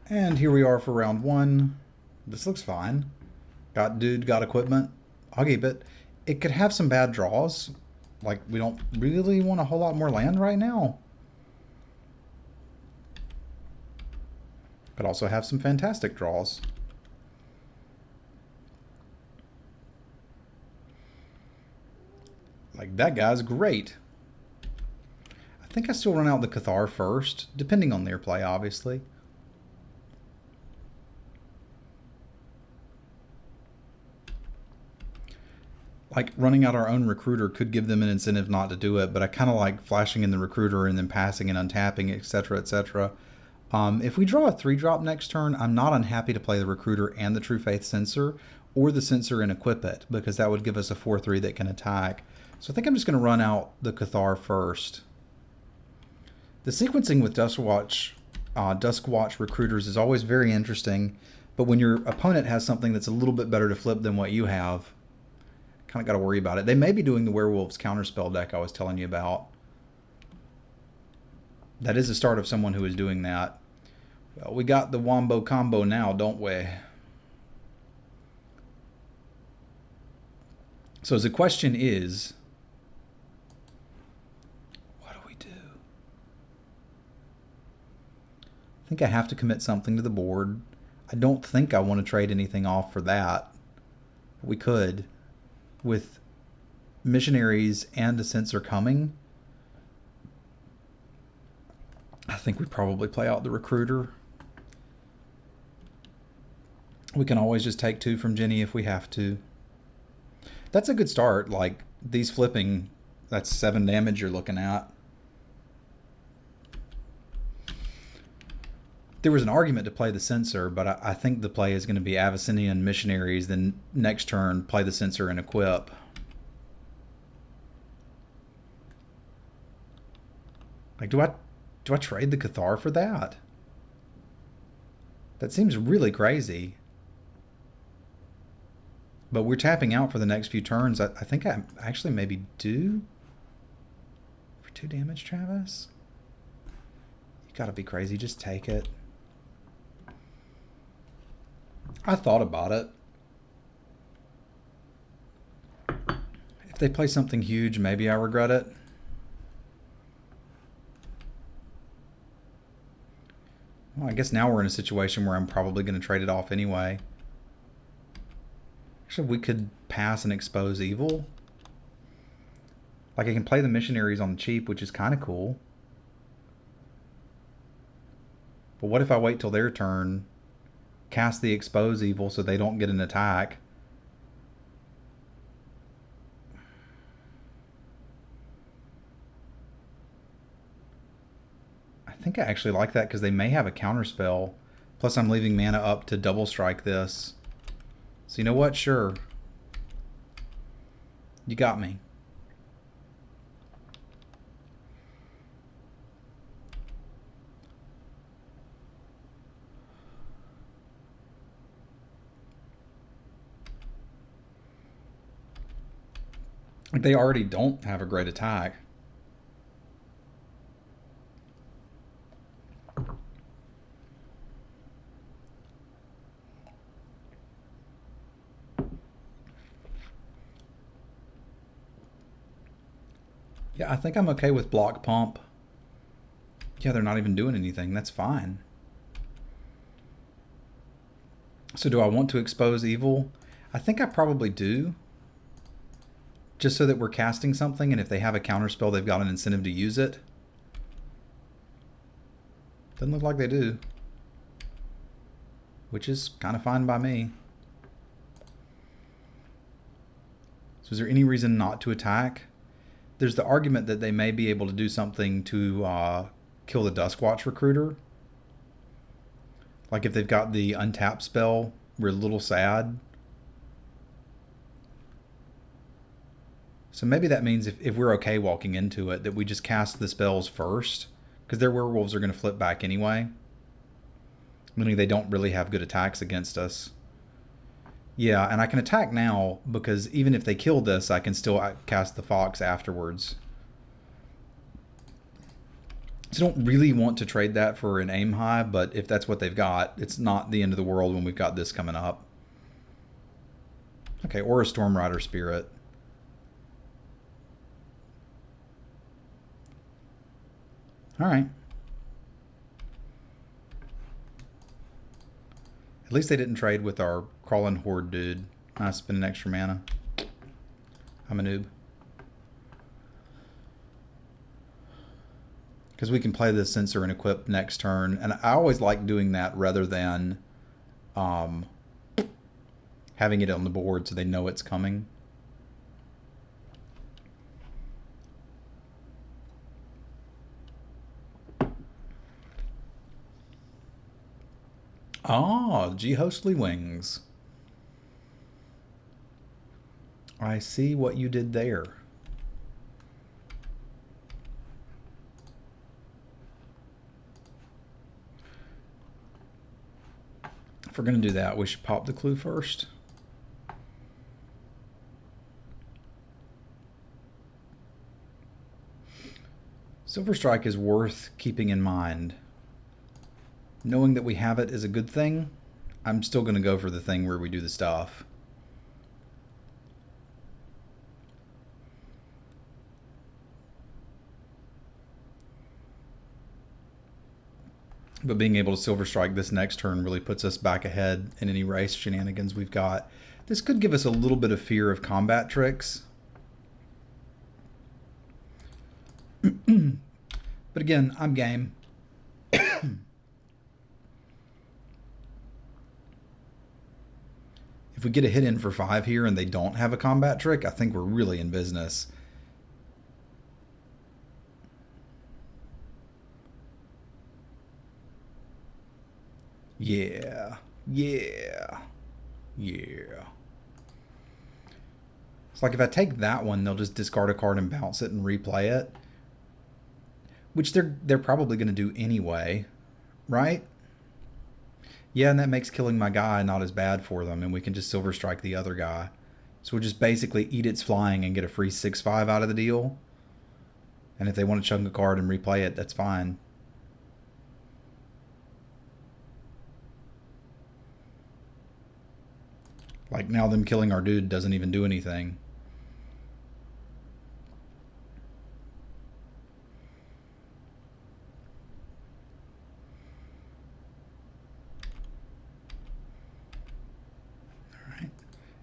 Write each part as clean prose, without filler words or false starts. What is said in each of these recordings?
And here we are for round one. This looks fine. Got dude, got equipment. I'll keep it. It could have some bad draws. Like, we don't really want a whole lot more land right now. Could also have some fantastic draws. Like, that guy's great. I think I still run out the Cathar first, depending on their play, obviously. Like, running out our own recruiter could give them an incentive not to do it, but I kind of like flashing in the recruiter and then passing and untapping, etc., etc. If we draw a 3-drop next turn, I'm not unhappy to play the recruiter and the True Faith Censor, or the Censor and equip it, because that would give us a 4-3 that can attack. So I think I'm just going to run out the Cathar first. The sequencing with Duskwatch recruiters is always very interesting, but when your opponent has something that's a little bit better to flip than what you have, kind of got to worry about it. They may be doing the Werewolves counterspell deck I was telling you about. That is the start of someone who is doing that. Well, we got the Wombo combo now, don't we? So the question is, what do we do? I think I have to commit something to the board. I don't think I want to trade anything off for that. We could. With missionaries and the Censor coming, I think we probably play out the recruiter. We can always just take 2 from Jenny if we have to. That's a good start. Like, these flipping, that's 7 damage you're looking at. There was an argument to play the Censor, but I think the play is going to be Abyssinian missionaries, then next turn play the Censor and equip. Like, do I trade the Cathar for that? That seems really crazy. But we're tapping out for the next few turns. I think I actually maybe do. For 2 damage, Travis? You gotta be crazy. Just take it. I thought about it. If they play something huge, maybe I regret it. Well, I guess now we're in a situation where I'm probably going to trade it off anyway. Actually, we could pass and expose evil. Like, I can play the missionaries on the cheap, which is kind of cool. But what if I wait till their turn, cast the expose evil so they don't get an attack? I think I actually like that because they may have a counterspell. Plus I'm leaving mana up to double strike this. So you know what? Sure. You got me. Like, they already don't have a great attack. Yeah, I think I'm okay with block pump. Yeah, they're not even doing anything. That's fine. So do I want to expose evil? I think I probably do. Just so that we're casting something, and if they have a counterspell, they've got an incentive to use it. Doesn't look like they do. Which is kind of fine by me. So is there any reason not to attack? There's the argument that they may be able to do something to kill the Duskwatch recruiter. Like, if they've got the untap spell, we're a little sad. So maybe that means if we're okay walking into it, that we just cast the spells first, because their werewolves are going to flip back anyway. Meaning they don't really have good attacks against us. Yeah, and I can attack now, because even if they kill this, I can still cast the Fox afterwards. So don't really want to trade that for an aim high, but if that's what they've got, it's not the end of the world when we've got this coming up. Okay, or a Storm Rider Spirit. All right. At least they didn't trade with our Crawling Horde dude. I spend an extra mana. I'm a noob. Because we can play the Sensor and equip next turn. And I always like doing that rather than having it on the board so they know it's coming. Ah, Ghostly Wings. I see what you did there. If we're going to do that, we should pop the clue first. Silver Strike is worth keeping in mind. Knowing that we have it is a good thing. I'm still going to go for the thing where we do the stuff. But being able to Silver Strike this next turn really puts us back ahead in any race shenanigans we've got. This could give us a little bit of fear of combat tricks. But again, I'm game. If we get a hit in for 5 here and they don't have a combat trick, I think we're really in business. Yeah. Yeah. Yeah. It's like if I take that one, they'll just discard a card and bounce it and replay it. Which they're probably going to do anyway, right? Yeah, and that makes killing my guy not as bad for them, and we can just Silver Strike the other guy. So we'll just basically eat its flying and get a free 6/5 out of the deal. And if they want to chunk a card and replay it, that's fine. Like now them killing our dude doesn't even do anything.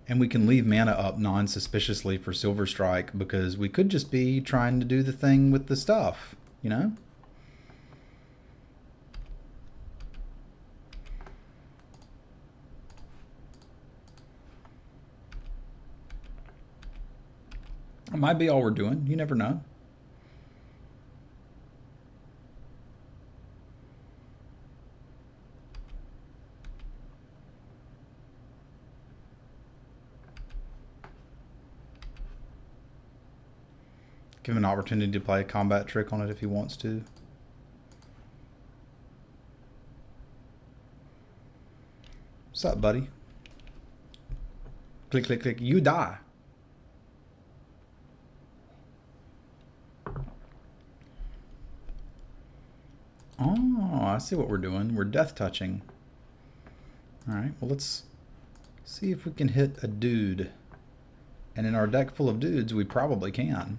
And we can leave mana up non-suspiciously for Silver Strike because we could just be trying to do the thing with the stuff, you know? It might be all we're doing. You never know. Give him an opportunity to play a combat trick on it if he wants to. What's up, buddy? Click, click, click. You die. Oh, I see what we're doing. We're death touching. Alright, well let's see if we can hit a dude. And in our deck full of dudes, we probably can.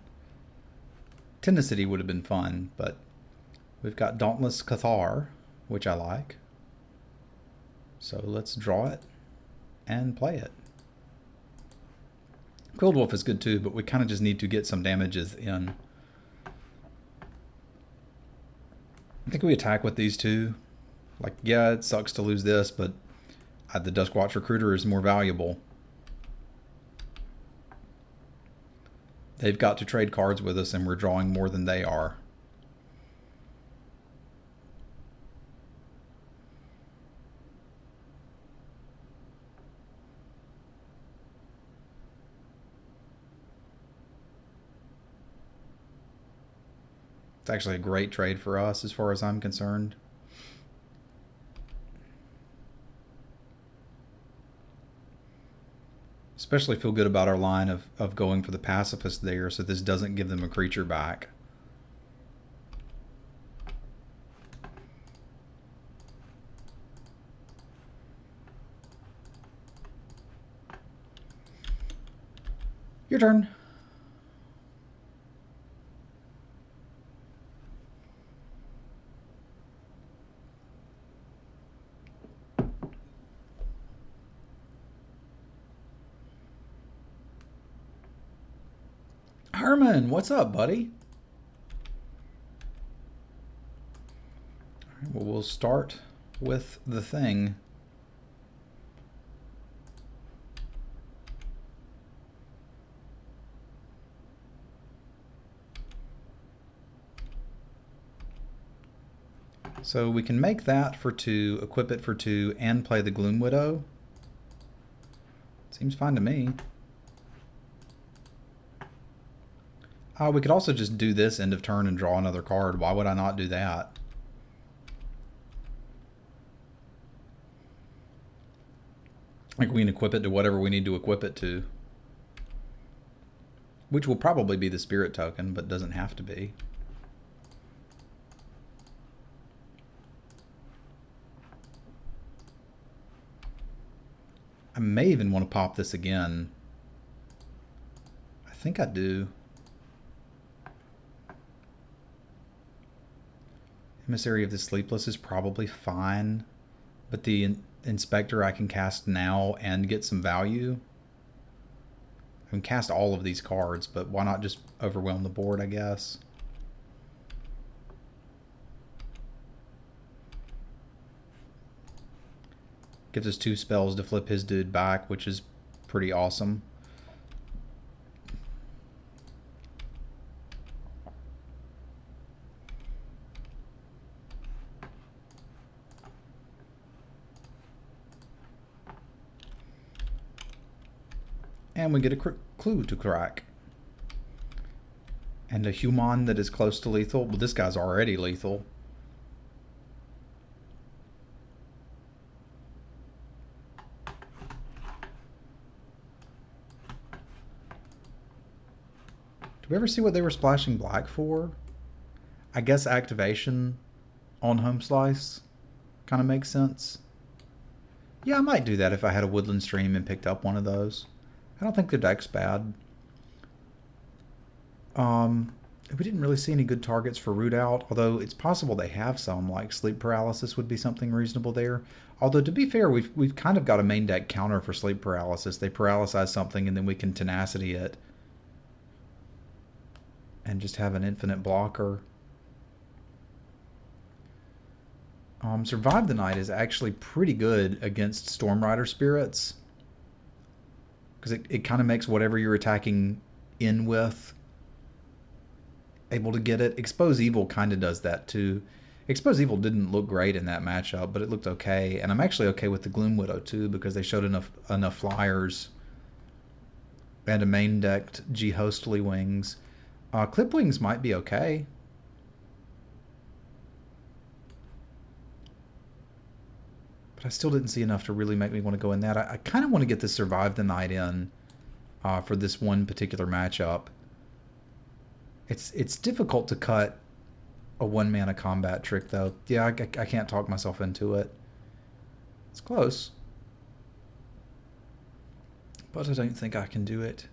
Tenacity would have been fun, but we've got Dauntless Cathar, which I like. So let's draw it and play it. Quilled Wolf is good too, but we kind of just need to get some damages in. I think we attack with these two. Like, yeah, it sucks to lose this, but the Duskwatch Recruiter is more valuable. They've got to trade cards with us, and we're drawing more than they are. It's actually a great trade for us as far as I'm concerned. Especially feel good about our line of going for the pacifist there so this doesn't give them a creature back. Your turn. Herman, what's up, buddy? All right, well, we'll start with the thing. So we can make that for 2, equip it for 2, and play the Gloom Widow. Seems fine to me. We could also just do this end of turn and draw another card. Why would I not do that? Like, we can equip it to whatever we need to equip it to. Which will probably be the spirit token, but doesn't have to be. I may even want to pop this again. I think I do. Emissary of the Sleepless is probably fine, but the Inspector I can cast now and get some value. I can cast all of these cards, but why not just overwhelm the board, I guess? Gives us 2 spells to flip his dude back, which is pretty awesome. And we get a clue to crack. And a human that is close to lethal. Well, this guy's already lethal. Did we ever see what they were splashing black for? I guess activation on Home Slice kind of makes sense. Yeah, I might do that if I had a Woodland Stream and picked up one of those. I don't think their deck's bad. We didn't really see any good targets for Root Out, although it's possible they have some, like Sleep Paralysis would be something reasonable there. Although, to be fair, we've kind of got a main deck counter for Sleep Paralysis. They paralyze something and then we can Tenacity it. And just have an infinite blocker. Survive the Night is actually pretty good against Storm Rider spirits. Because it kind of makes whatever you're attacking in with able to get it. Expose Evil kind of does that too. Expose Evil didn't look great in that matchup, but it looked okay. And I'm actually okay with the Gloom Widow too, because they showed enough flyers. And a main decked G-Hostly Wings. Clip Wings might be okay. But I still didn't see enough to really make me want to go in that. I kind of want to get this Survive the Night in for this one particular matchup. It's difficult to cut a 1-mana combat trick, though. Yeah, I can't talk myself into it. It's close. But I don't think I can do it.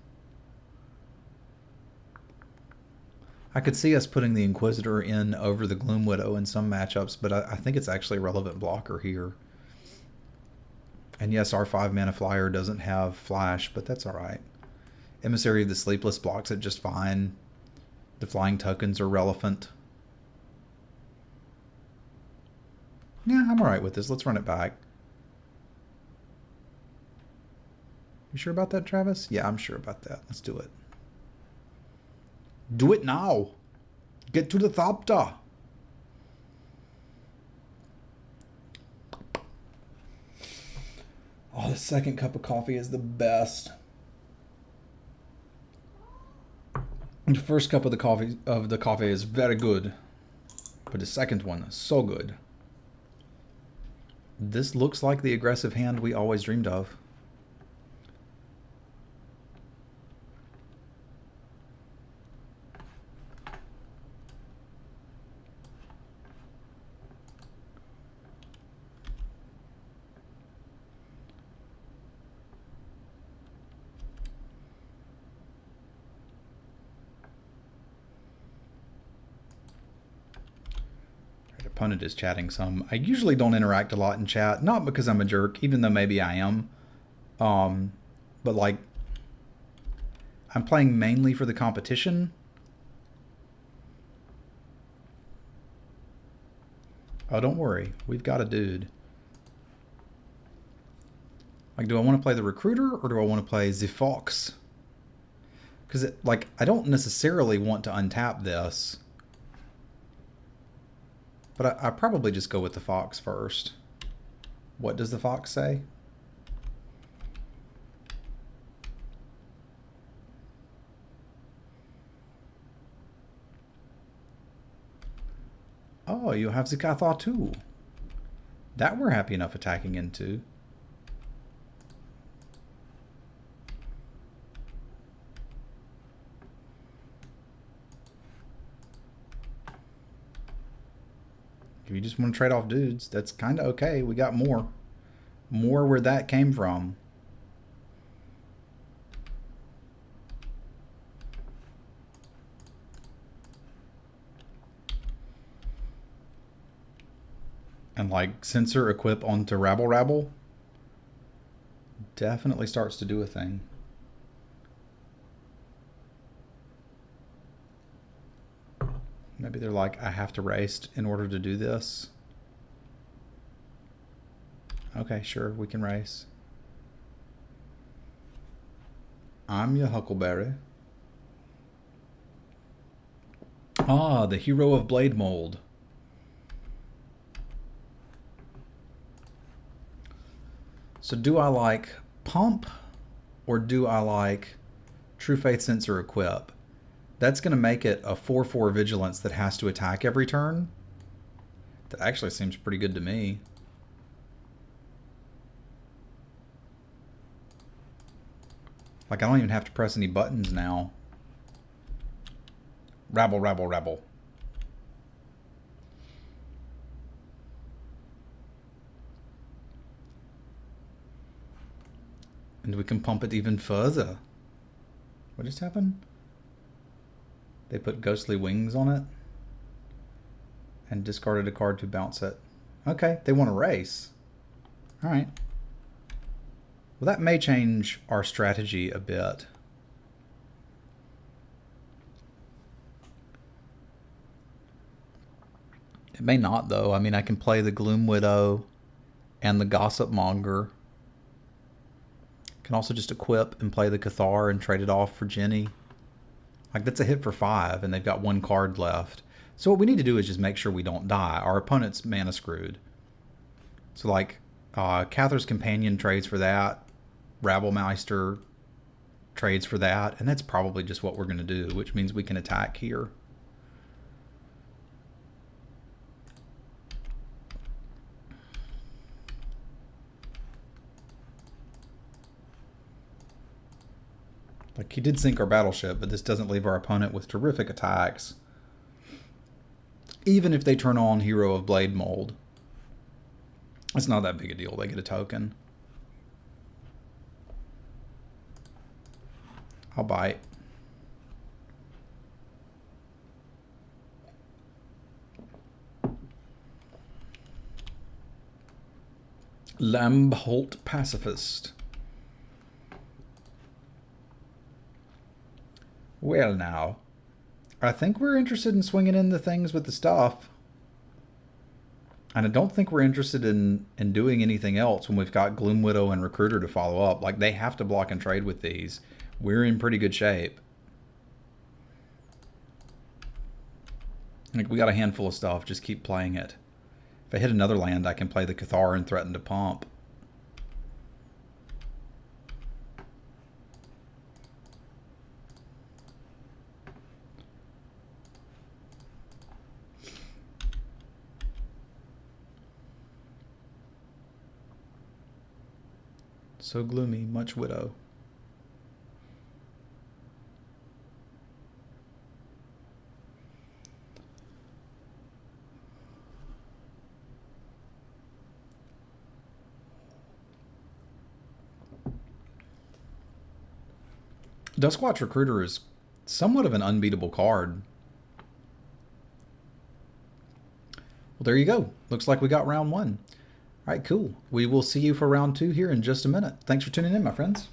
I could see us putting the Inquisitor in over the Gloom Widow in some matchups, but I think it's actually a relevant blocker here. And yes, our 5-mana flyer doesn't have flash, but that's alright. Emissary of the Sleepless blocks it just fine. The flying tokens are relevant. Yeah, I'm alright with this. Let's run it back. You sure about that, Travis? Yeah, I'm sure about that. Let's do it. Do it now. Get to the Thopter. Oh, the second cup of coffee is the best. The first cup of the coffee is very good, but the second one is so good. This looks like the aggressive hand we always dreamed of. opponent is chatting some. I usually don't interact a lot in chat, not because I'm a jerk, even though maybe I am. But like, I'm playing mainly for the competition. Oh, don't worry. We've got a dude. Like, do I want to play the recruiter or do I want to play the fox? Because, like, I don't necessarily want to untap this. But I probably just go with the fox first. What does the fox say? Oh, you have the Cathar too. That we're happy enough attacking into. If you just want to trade off dudes, that's kind of okay. We got more. More where that came from. And like sensor equip onto Rabble Rabble definitely starts to do a thing. Maybe they're like, I have to race in order to do this. Okay, sure, we can race. I'm your Huckleberry. Ah, the hero of Blade Mold. So do I like Pump or do I like True Faith Sensor Equip? That's going to make it a 4/4 Vigilance that has to attack every turn. That actually seems pretty good to me. Like, I don't even have to press any buttons now. Rabble, rabble, rabble. And we can pump it even further. What just happened? They put Ghostly Wings on it and discarded a card to bounce it. Okay, they want to race. All right. Well, that may change our strategy a bit. It may not, though. I mean, I can play the Gloom Widow and the Gossip Monger. Can also just equip and play the Cathar and trade it off for Jenny. Like, that's a hit for 5, and they've got 1 card left. So what we need to do is just make sure we don't die. Our opponent's mana screwed. So, like, Cather's Companion trades for that. Rabblemeister trades for that. And that's probably just what we're going to do, which means we can attack here. Like, he did sink our battleship, but this doesn't leave our opponent with terrific attacks. Even if they turn on Hero of Blade Mold. It's not that big a deal. They get a token. I'll bite. Lambholt Pacifist. Well, now, I think we're interested in swinging in the things with the stuff. And I don't think we're interested in doing anything else when we've got Gloom Widow and Recruiter to follow up. Like, they have to block and trade with these. We're in pretty good shape. Like, we got a handful of stuff. Just keep playing it. If I hit another land, I can play the Cathar and threaten to pump. So gloomy, much widow. Duskwatch Recruiter is somewhat of an unbeatable card. Well, there you go. Looks like we got round one. All right, cool. We will see you for round two here in just a minute. Thanks for tuning in, my friends.